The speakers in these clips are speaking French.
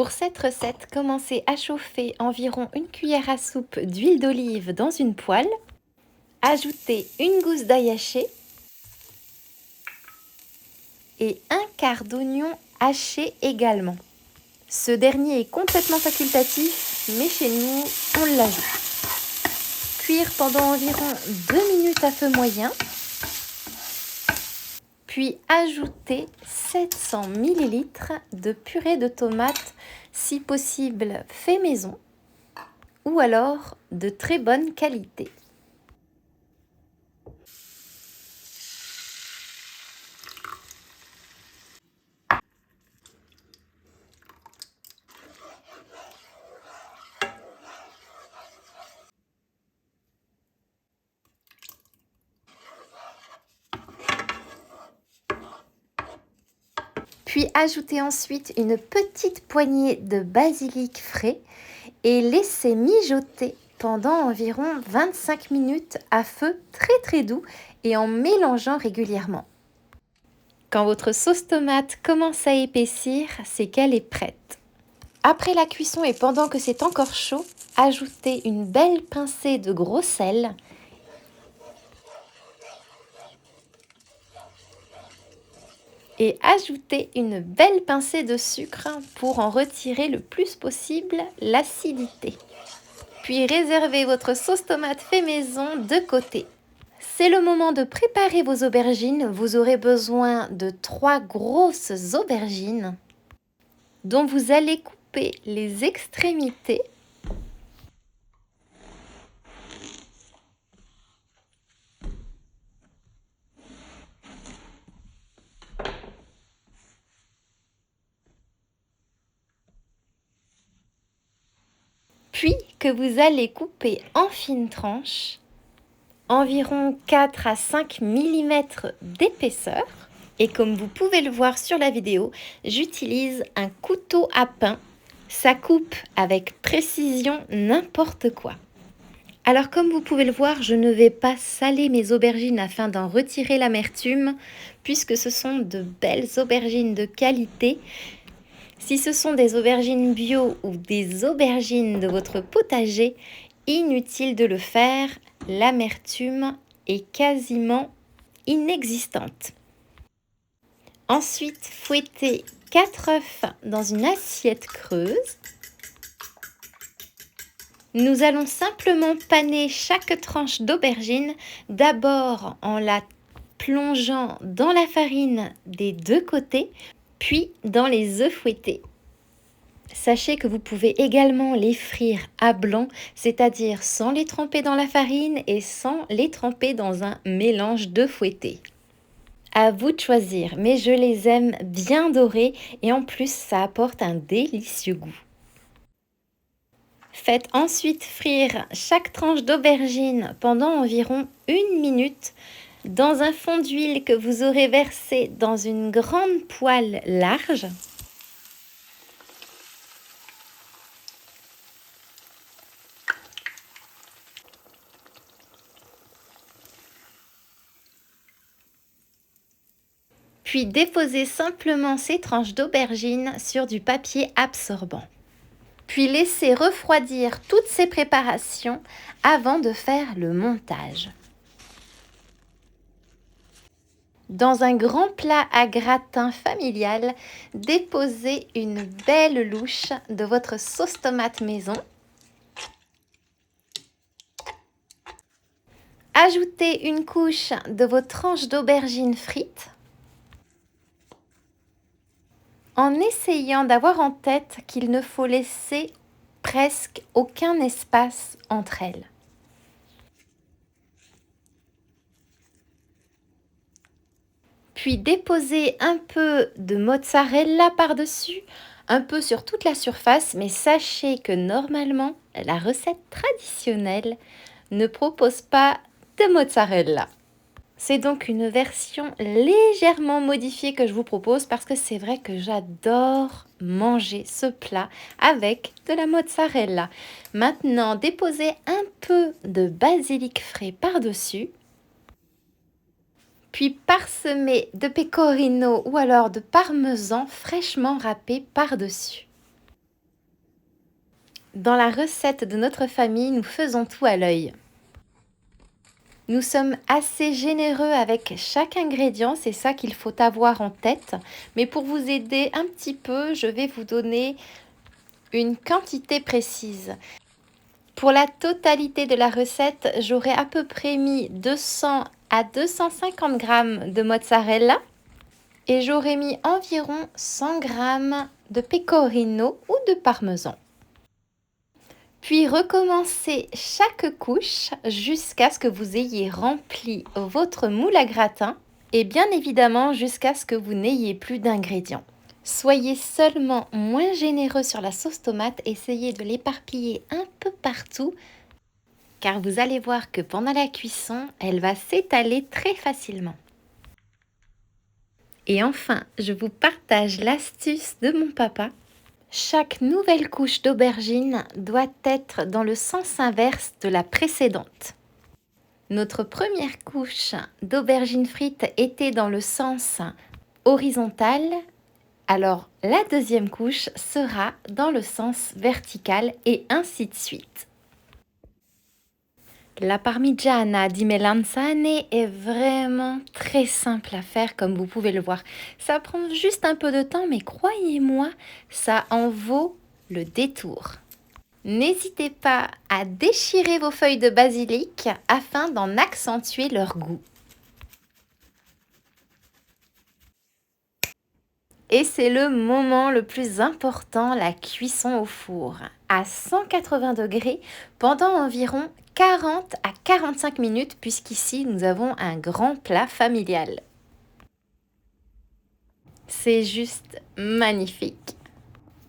Pour cette recette, commencez à chauffer environ une cuillère à soupe d'huile d'olive dans une poêle. Ajoutez une gousse d'ail haché et un quart d'oignon haché également. Ce dernier est complètement facultatif, mais chez nous, on l'ajoute. Cuire pendant environ 2 minutes à feu moyen. Puis ajoutez 700 ml de purée de tomates, si possible fait maison, ou alors de très bonne qualité. Puis ajoutez ensuite une petite poignée de basilic frais et laissez mijoter pendant environ 25 minutes à feu très doux et en mélangeant régulièrement. Quand votre sauce tomate commence à épaissir, c'est qu'elle est prête. Après la cuisson et pendant que c'est encore chaud, ajoutez une belle pincée de gros sel et ajoutez une belle pincée de sucre pour en retirer le plus possible l'acidité. Puis réservez votre sauce tomate fait maison de côté. C'est le moment de préparer vos aubergines. Vous aurez besoin de 3 grosses aubergines dont vous allez couper les extrémités. Puis que vous allez couper en fines tranches, environ 4 à 5 mm d'épaisseur. Et comme vous pouvez le voir sur la vidéo, j'utilise un couteau à pain. Ça coupe avec précision n'importe quoi. Alors comme vous pouvez le voir, je ne vais pas saler mes aubergines afin d'en retirer l'amertume, puisque ce sont de belles aubergines de qualité. Si ce sont des aubergines bio ou des aubergines de votre potager, inutile de le faire, l'amertume est quasiment inexistante. Ensuite, fouettez 4 œufs dans une assiette creuse. Nous allons simplement paner chaque tranche d'aubergine, d'abord en la plongeant dans la farine des 2 côtés, puis dans les œufs fouettés. Sachez que vous pouvez également les frire à blanc, c'est-à-dire sans les tremper dans la farine et sans les tremper dans un mélange d'œufs fouettés. À vous de choisir, mais je les aime bien dorés et en plus ça apporte un délicieux goût. Faites ensuite frire chaque tranche d'aubergine pendant environ 1 minute dans un fond d'huile que vous aurez versé dans une grande poêle large. Puis déposez simplement ces tranches d'aubergine sur du papier absorbant. Puis laissez refroidir toutes ces préparations avant de faire le montage. Dans un grand plat à gratin familial, déposez une belle louche de votre sauce tomate maison. Ajoutez une couche de vos tranches d'aubergines frites, en essayant d'avoir en tête qu'il ne faut laisser presque aucun espace entre elles. Puis déposez un peu de mozzarella par-dessus, un peu sur toute la surface, mais sachez que normalement, la recette traditionnelle ne propose pas de mozzarella. C'est donc une version légèrement modifiée que je vous propose parce que c'est vrai que j'adore manger ce plat avec de la mozzarella. Maintenant, déposez un peu de basilic frais par-dessus. Puis parsemez de pecorino ou alors de parmesan fraîchement râpé par-dessus. Dans la recette de notre famille, nous faisons tout à l'œil. Nous sommes assez généreux avec chaque ingrédient, c'est ça qu'il faut avoir en tête. Mais pour vous aider un petit peu, je vais vous donner une quantité précise. Pour la totalité de la recette, j'aurais à peu près mis 200 à 250 g de mozzarella et j'aurais mis environ 100 g de pecorino ou de parmesan. Puis recommencez chaque couche jusqu'à ce que vous ayez rempli votre moule à gratin et bien évidemment jusqu'à ce que vous n'ayez plus d'ingrédients. Soyez seulement moins généreux sur la sauce tomate, essayez de l'éparpiller un peu partout car vous allez voir que pendant la cuisson, elle va s'étaler très facilement. Et enfin, je vous partage l'astuce de mon papa. Chaque nouvelle couche d'aubergine doit être dans le sens inverse de la précédente. Notre première couche d'aubergines frites était dans le sens horizontal, alors la deuxième couche sera dans le sens vertical et ainsi de suite. La parmigiana di melanzane est vraiment très simple à faire comme vous pouvez le voir. Ça prend juste un peu de temps mais croyez-moi, ça en vaut le détour. N'hésitez pas à déchirer vos feuilles de basilic afin d'en accentuer leur goût. Et c'est le moment le plus important, la cuisson au four, à 180 degrés pendant environ 40 à 45 minutes puisqu'ici nous avons un grand plat familial. C'est juste magnifique.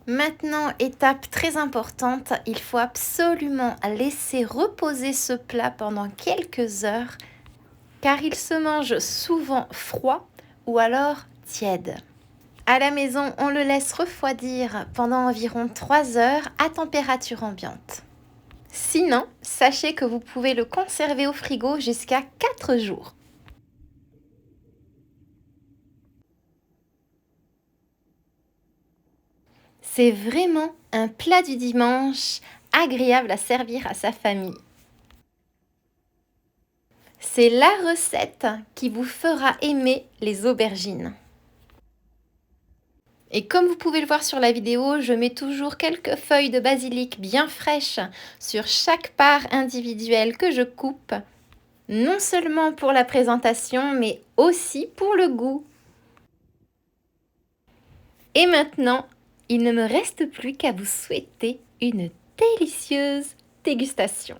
Maintenant, étape très importante, il faut absolument laisser reposer ce plat pendant quelques heures car il se mange souvent froid ou alors tiède. À la maison, on le laisse refroidir pendant environ 3 heures à température ambiante. Sinon, sachez que vous pouvez le conserver au frigo jusqu'à 4 jours. C'est vraiment un plat du dimanche agréable à servir à sa famille. C'est la recette qui vous fera aimer les aubergines. Et comme vous pouvez le voir sur la vidéo, je mets toujours quelques feuilles de basilic bien fraîches sur chaque part individuelle que je coupe, non seulement pour la présentation, mais aussi pour le goût. Et maintenant, il ne me reste plus qu'à vous souhaiter une délicieuse dégustation.